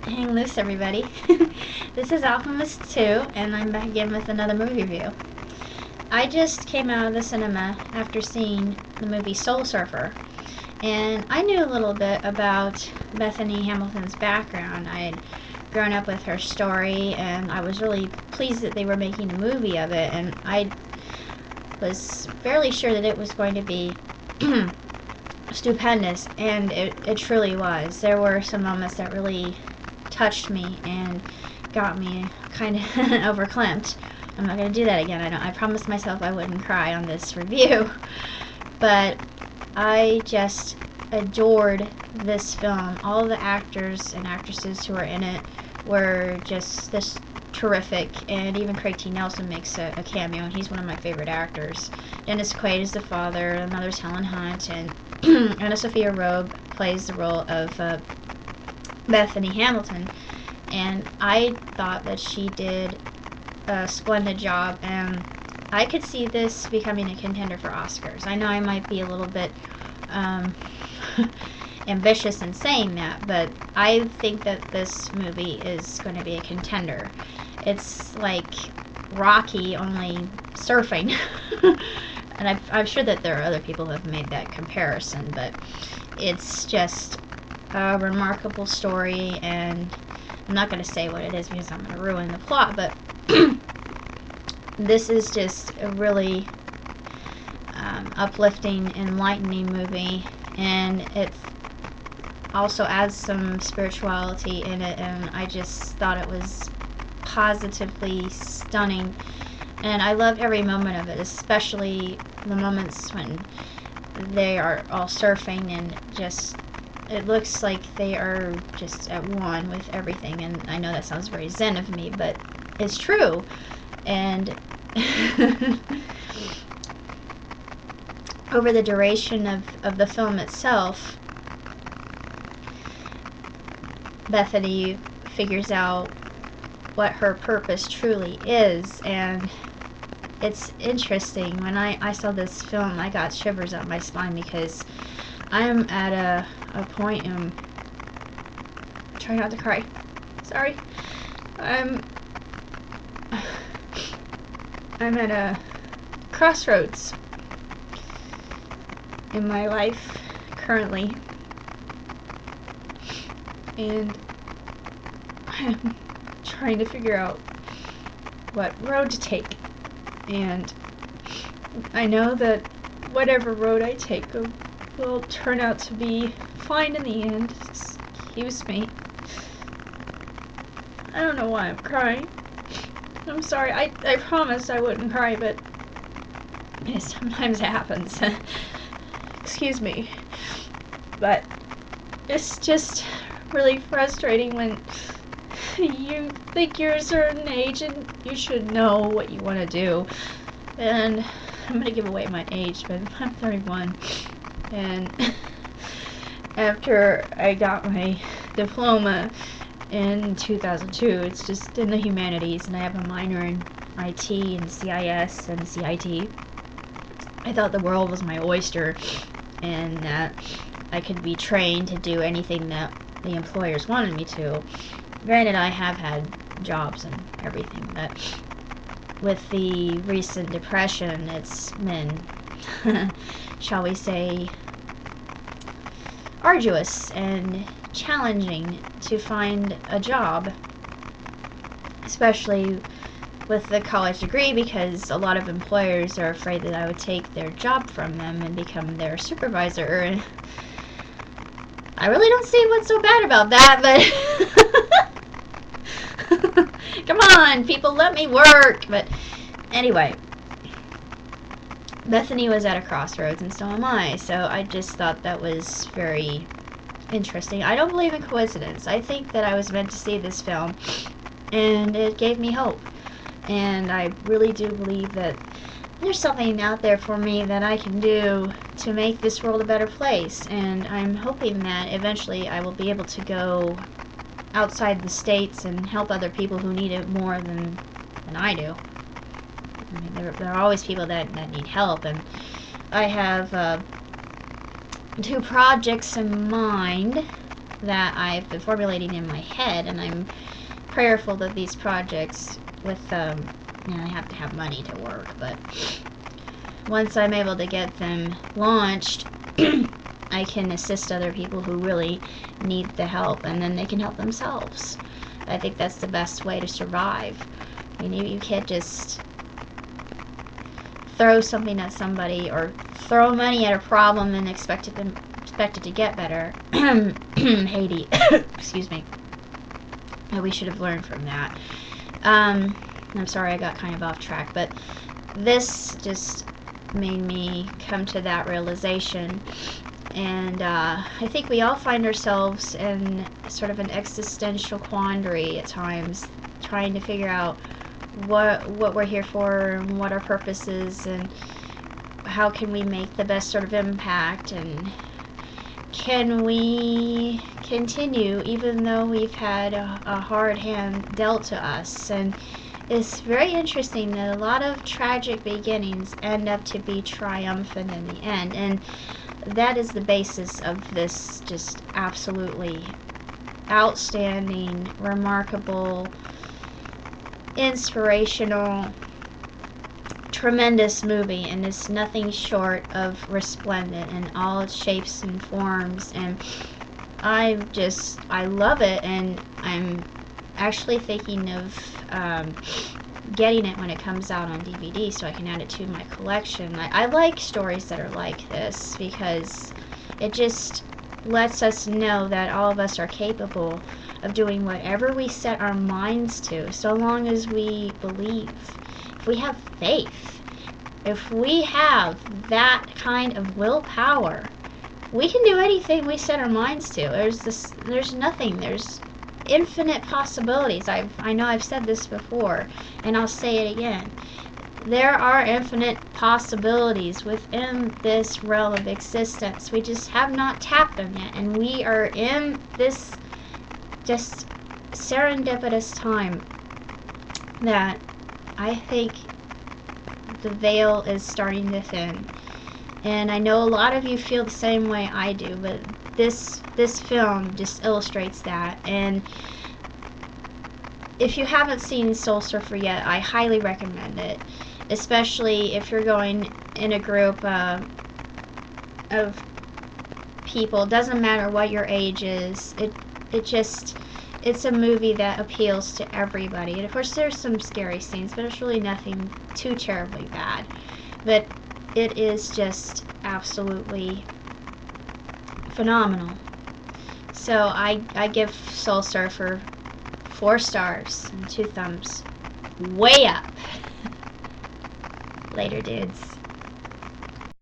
Hang loose, everybody. This is Alchemist 2, and I'm back again with another movie review. I just came out of the cinema after seeing the movie Soul Surfer, and I knew a little bit about Bethany Hamilton's background. I had grown up with her story, and I was really pleased that they were making a movie of it, and I was fairly sure that it was going to be stupendous, and it truly was. There were some moments that really touched me and got me kind of overclamped. I'm not going to do that again. I promised myself I wouldn't cry on this review, but I just adored this film. All the actors and actresses who are in it were just this terrific, and even Craig T. Nelson makes a cameo, and he's one of my favorite actors. Dennis Quaid is the father, the mother's Helen Hunt, and Anna Sophia Robb plays the role of Bethany Hamilton, and I thought that she did a splendid job, and I could see this becoming a contender for Oscars. I know I might be a little bit ambitious in saying that, but I think that this movie is going to be a contender. It's like Rocky, only surfing. And I'm sure that there are other people who have made that comparison, but it's just a remarkable story, and I'm not going to say what it is because I'm going to ruin the plot, but this is just a really uplifting, enlightening movie, and it also adds some spirituality in it, and I just thought it was positively stunning, and I loved every moment of it, especially the moments when they are all surfing, and just it looks like they are just at one with everything. And I know that sounds very zen of me, but it's true. And over the duration of the film itself, Bethany figures out what her purpose truly is, and it's interesting. When I saw this film, I got shivers up my spine because I'm at a point in... Try not to cry. Sorry. I'm at a crossroads in my life currently, and I'm trying to figure out what road to take, and I know that whatever road I take will turn out to be fine in the end. Excuse me. I don't know why I'm crying. I'm sorry. I promised I wouldn't cry, but sometimes it happens. Excuse me. But it's just really frustrating when you think you're a certain age and you should know what you want to do. And I'm going to give away my age, but I'm 31. And after I got my diploma in 2002, it's just in the humanities, and I have a minor in IT and CIS and CIT. I thought the world was my oyster, and that I could be trained to do anything that the employers wanted me to. Granted, I have had jobs and everything, but with the recent depression, it's been, shall we say, arduous and challenging to find a job, especially with the college degree, because a lot of employers are afraid that I would take their job from them and become their supervisor, and I really don't see what's so bad about that, but come on, people, let me work. But anyway, Bethany was at a crossroads, and so am I, so I just thought that was very interesting. I don't believe in coincidence. I think that I was meant to see this film, and it gave me hope, and I really do believe that there's something out there for me that I can do to make this world a better place, and I'm hoping that eventually I will be able to go outside the states and help other people who need it more than I do. I mean, there are always people that need help, and I have 2 projects in mind that I've been formulating in my head, and I'm prayerful that these projects with, I have to have money to work, but once I'm able to get them launched, I can assist other people who really need the help, and then they can help themselves. I think that's the best way to survive. I mean, you can't just throw something at somebody or throw money at a problem and expect it to get better. Haiti. Excuse me. Yeah, we should have learned from that. I'm sorry I got kind of off track, but this just made me come to that realization. And I think we all find ourselves in sort of an existential quandary at times, trying to figure out what we're here for and what our purpose is, and how can we make the best sort of impact, and can we continue even though we've had a hard hand dealt to us. And it's very interesting that a lot of tragic beginnings end up to be triumphant in the end, and that is the basis of this just absolutely outstanding, remarkable, inspirational, tremendous movie, and it's nothing short of resplendent in all its shapes and forms. And I love it, and I'm actually thinking of getting it when it comes out on DVD so I can add it to my collection. I like stories that are like this because it just lets us know that all of us are capable of doing whatever we set our minds to, so long as we believe. If we have faith, if we have that kind of willpower, we can do anything we set our minds to. There's nothing. There's infinite possibilities. I know I've said this before, and I'll say it again. There are infinite possibilities within this realm of existence. We just have not tapped them yet, and we are in this just serendipitous time that I think the veil is starting to thin. And I know a lot of you feel the same way I do, but this film just illustrates that. And if you haven't seen Soul Surfer yet, I highly recommend it, especially if you're going in a group of people. It doesn't matter what your age is. It's a movie that appeals to everybody. And of course there's some scary scenes, but it's really nothing too terribly bad. But it is just absolutely phenomenal. So I give Soul Surfer 4 stars and 2 thumbs way up. Later, dudes.